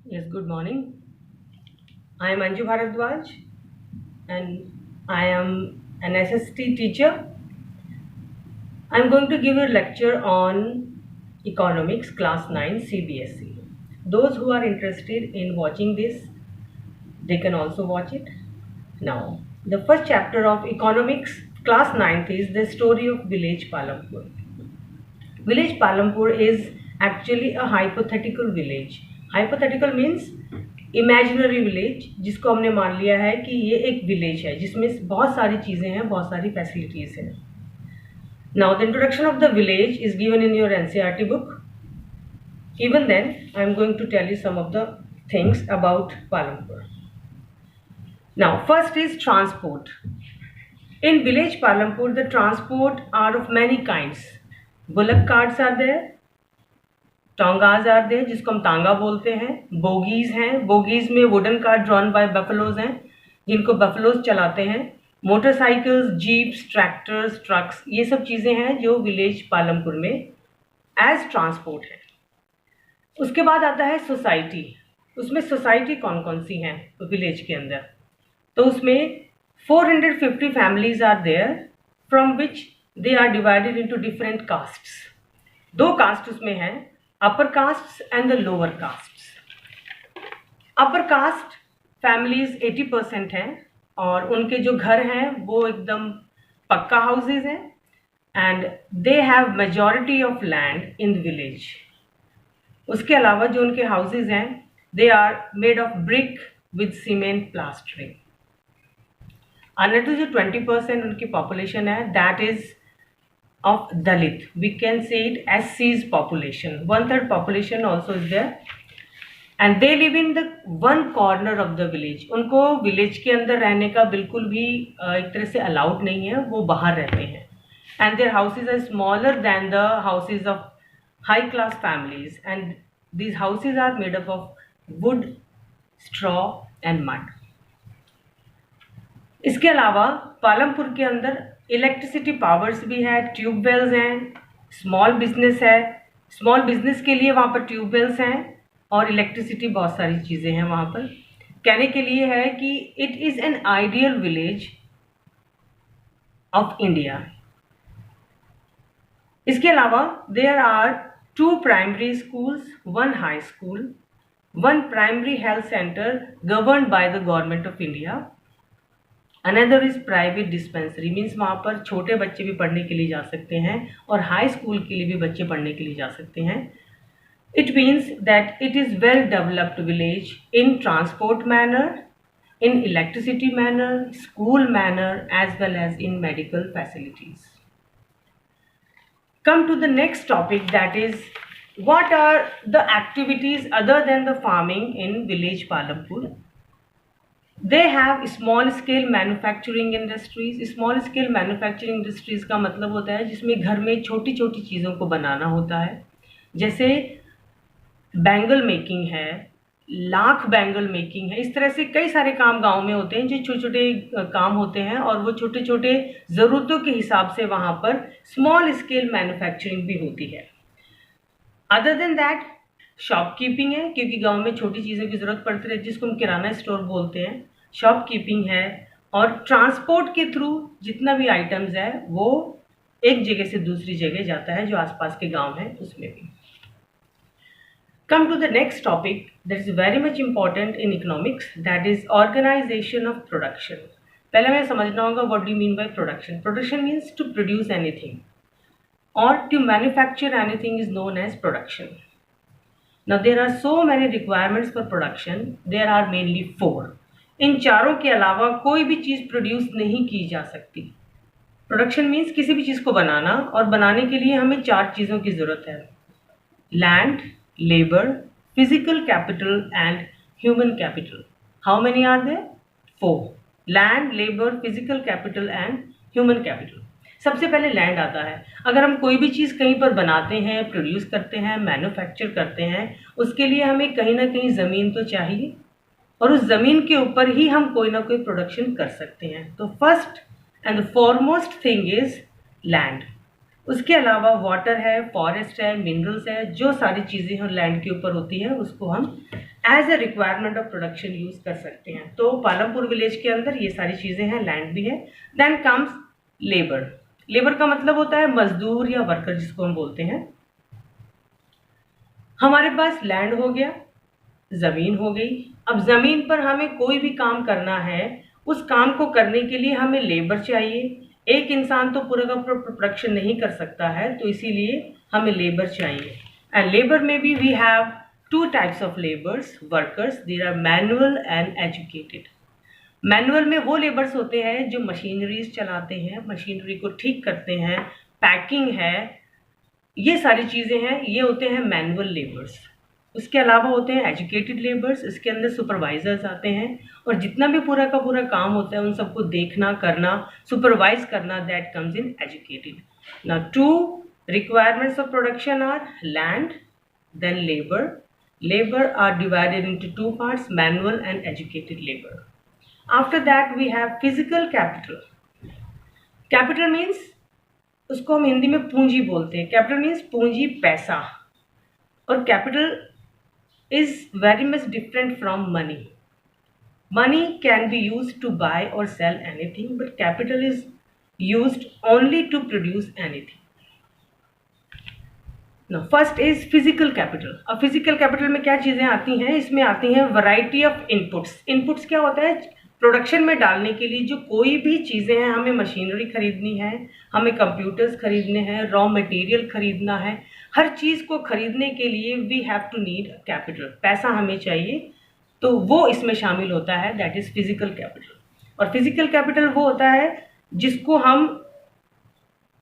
Yes, good morning. I am Anju Bharadwaj and I am an SST teacher. I am going to give a lecture on economics class 9 CBSE. Those who are interested in watching this, they can also watch it. Now, the first chapter of economics class 9th is the story of village Palampur. Village Palampur is actually a hypothetical village. Hypothetical means imaginary village, जिसको हमने मान लिया है कि ये एक village है जिसमें बहुत सारी चीज़ें हैं, बहुत सारी फैसिलिटीज़ हैं. Now the introduction of the village is given in your NCERT book. Even then, I am going to tell you some of the things about Palampur. Now, first is transport. In village Palampur, the transport are of many kinds. Bullock carts are there. Tongas are there, जिसको हम तांगा बोलते हैं. Bogies हैं. Bogies में wooden cart drawn by buffaloes हैं, जिनको buffaloes चलाते हैं. मोटरसाइकिल्स, जीप्स, ट्रैक्टर्स, ट्रक्स, ये सब चीज़ें हैं जो विलेज पालमपुर में एज ट्रांसपोर्ट है. उसके बाद आता है सोसाइटी. उसमें सोसाइटी कौन कौन सी हैं विलेज के अंदर? तो उसमें 450 families are there, from which they are divided into different castes. दो कास्ट उसमें हैं, upper caste and the lower caste. Upper caste families 80% हैं और उनके जो घर हैं वो एकदम पक्का हाउसेज हैं and they have majority of land in the village. उसके अलावा जो उनके हाउसेज हैं they are made of brick with cement plastering. Another जो 20% उनकी पॉपुलेशन है that is of Dalit. We can say it SC's population. 1/3 population also is there and they live in the one corner of the village. उनको village के अंदर रहने का बिल्कुल भी एक तरह से अलाउड नहीं है, वो बाहर रहते हैं. And their houses are smaller than the houses of high class families and these houses are made up of wood, straw and mud. इसके अलावा पालमपुर के अंदर इलेक्ट्रिसिटी पावर्स भी है, ट्यूबवेल्स हैं, स्मॉल बिजनेस है. स्मॉल बिजनेस के लिए वहाँ पर ट्यूबवेल्स हैं और इलेक्ट्रिसिटी, बहुत सारी चीज़ें हैं वहाँ पर. कहने के लिए है कि it is an ideal village of India. इसके अलावा there are 2 primary schools, 1 high school, 1 primary health centre governed by the government of India. Another is private dispensary, means वहाँ पर छोटे बच्चे भी पढ़ने के लिए जा सकते हैं और हाई स्कूल के लिए भी बच्चे पढ़ने के लिए जा सकते हैं. It means that it is well developed village in transport manner, in electricity manner, school manner as well as in medical facilities. Come to the next topic that is what are the activities other than the farming in village Palampur. They have small scale manufacturing industries. Small scale manufacturing industries का मतलब होता है जिसमें घर में छोटी छोटी चीज़ों को बनाना होता है. जैसे बैंगल मेकिंग है, लाख बैंगल मेकिंग है. इस तरह से कई सारे काम गांव में होते हैं जो छोटे छोटे काम होते हैं और वो छोटे छोटे ज़रूरतों के हिसाब से वहाँ पर स्मॉल स्केल मैन्युफैक्चरिंग भी होती है. अदर देन दैट शॉपकीपिंग है, क्योंकि गांव में छोटी चीज़ों की ज़रूरत पड़ती है जिसको हम किराना स्टोर बोलते हैं. शॉपकीपिंग है और ट्रांसपोर्ट के थ्रू जितना भी आइटम्स है वो एक जगह से दूसरी जगह जाता है जो आसपास के गांव हैं उसमें भी. Come to the next topic that is very much important in economics, that is organisation of production. पहले हमें समझना होगा what do you mean by production. Production means to produce anything or to manufacture anything is known as production. Now there are so many requirements for production. There are mainly 4. इन चारों के अलावा कोई भी चीज़ produce नहीं की जा सकती. Production means किसी भी चीज़ को बनाना और बनाने के लिए हमें 4 चीज़ों की ज़रूरत है: land, labour, physical capital and human capital. How many are there? 4. Land, labour, physical capital and human capital. सबसे पहले लैंड आता है. अगर हम कोई भी चीज़ कहीं पर बनाते हैं, प्रोड्यूस करते हैं, मैन्युफैक्चर करते हैं, उसके लिए हमें कहीं ना कहीं ज़मीन तो चाहिए और उस ज़मीन के ऊपर ही हम कोई ना कोई प्रोडक्शन कर सकते हैं. तो first and the foremost thing is land. उसके अलावा वाटर है, फॉरेस्ट है, मिनरल्स है, जो सारी चीज़ें लैंड के ऊपर होती है उसको हम as a requirement of production use कर सकते हैं। तो पालमपुर विलेज के अंदर ये सारी चीज़ें हैं, लैंड भी है। Then comes labour. लेबर का मतलब होता है मजदूर या वर्कर जिसको हम बोलते हैं। हमारे पास लैंड हो गया, ज़मीन हो गई। अब ज़मीन पर हमें कोई भी काम करना है, उस काम को करने के लिए हमें लेबर चाहिए। एक इंसान तो पूरा का पूरा प्रोडक्शन नहीं कर सकता है, तो इसीलिए हमें लेबर चाहिए। एंड लेबर में भी we have two types of labours, workers. There are manual and educated. Manual में वो लेबर्स होते हैं जो मशीनरीज चलाते हैं, मशीनरी को ठीक करते हैं, पैकिंग है, ये सारी चीज़ें हैं, ये होते हैं मैनुअल लेबर्स। उसके अलावा होते हैं एजुकेटेड लेबर्स, इसके अंदर सुपरवाइजर्स आते हैं, और जितना भी पूरा का पूरा काम होता है उन सबको देखना, करना, सुपरवाइज करना, that comes in educated. Now two requirements of production are land, then labor. Labor are divided into two parts, manual and educated labor. After that we have physical capital. Capital means, उसको हम हिंदी में पूंजी बोलते हैं। Capital means पूंजी, पैसा। और capital is very much different from money. Money can be used to buy और sell anything, but capital is used only to produce anything. No, first is physical capital. अब फिजिकल कैपिटल में क्या चीज़ें आती हैं? इसमें आती हैं वैरायटी ऑफ इनपुट्स। इनपुट्स क्या होता है? प्रोडक्शन में डालने के लिए जो कोई भी चीज़ें हैं, हमें मशीनरी खरीदनी है, हमें कंप्यूटर्स खरीदने हैं, रॉ मटेरियल खरीदना है, हर चीज़ को खरीदने के लिए we have to need capital, पैसा हमें चाहिए। तो वो इसमें शामिल होता है, दैट इज़ फिजिकल कैपिटल। और फिजिकल कैपिटल वो होता है जिसको हम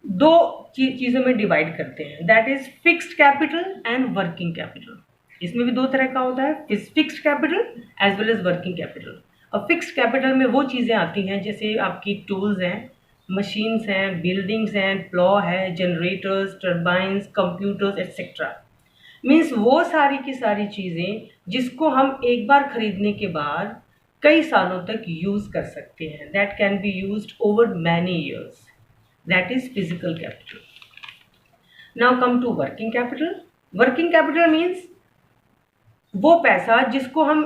दो चीज़ों में डिवाइड करते हैं, that is fixed capital and working capital. इसमें भी दो तरह का होता है, fixed capital as well as working capital. और फिक्स्ड कैपिटल में वो चीज़ें आती हैं जैसे आपकी टूल्स हैं, मशीन्स हैं, बिल्डिंग्स हैं, प्लॉ है, generators, turbines, computers etcetera. Means वो सारी की सारी चीज़ें जिसको हम एक बार खरीदने के बाद कई सालों तक यूज़ कर सकते हैं, that can be used over many years, that is physical capital. Now come to working capital. Working capital means वो पैसा जिसको हम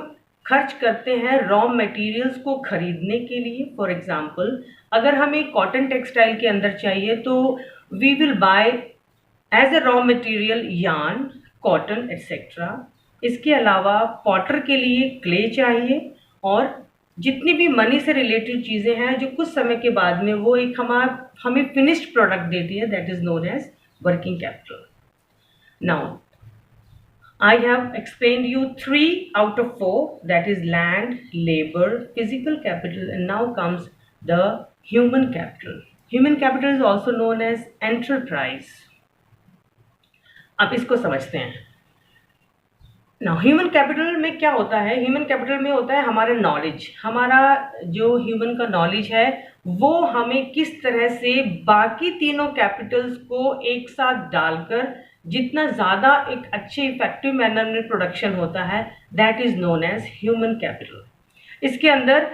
खर्च करते हैं रॉ मटेरियल्स को खरीदने के लिए। फॉर एग्जाम्पल, अगर हमें कॉटन टेक्सटाइल के अंदर चाहिए तो we will buy as a raw material yarn, cotton etcetera. इसके अलावा पॉटर के लिए क्ले चाहिए, और जितनी भी मनी से रिलेटेड चीज़ें हैं जो कुछ समय के बाद में वो एक हमें फिनिश्ड प्रोडक्ट देती है, that is known as working capital. Now I have explained you 3 out of 4, that is land, labor, physical capital, and now comes the human capital. Human capital is also known as enterprise. अब इसको समझते हैं। ना human capital में क्या होता है? Human capital में होता है हमारा नॉलेज। हमारा जो ह्यूमन का नॉलेज है वो हमें किस तरह से बाकी तीनों कैपिटल्स को एक साथ डालकर जितना ज़्यादा एक अच्छे इफेक्टिव मैनर में प्रोडक्शन होता है, that is known as human capital. इसके अंदर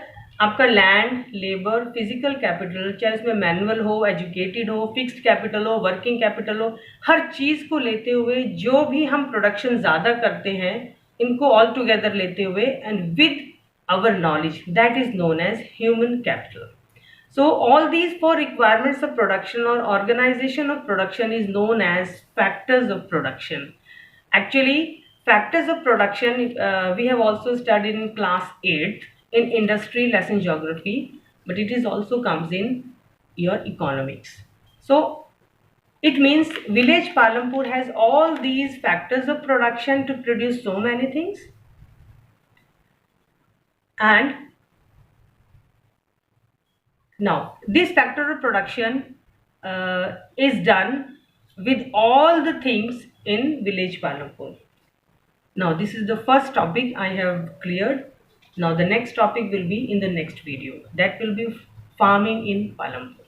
आपका लैंड, लेबर, फिजिकल कैपिटल, चाहे इसमें मैनुअल हो, एजुकेटेड हो, फिक्स्ड कैपिटल हो, वर्किंग कैपिटल हो, हर चीज़ को लेते हुए जो भी हम प्रोडक्शन ज़्यादा करते हैं इनको ऑल टुगेदर लेते हुए and with our knowledge, that is known as human capital. So all these four requirements of production or organization of production is known as factors of production. Actually, factors of production we have also studied in class 8 in industry lesson geography, but it is also comes in your economics. So it means village Palampur has all these factors of production to produce so many things, and now this factor of production is done with all the things in village Palampur. Now this is the first topic I have cleared. Now the next topic will be in the next video, that will be farming in Palampur.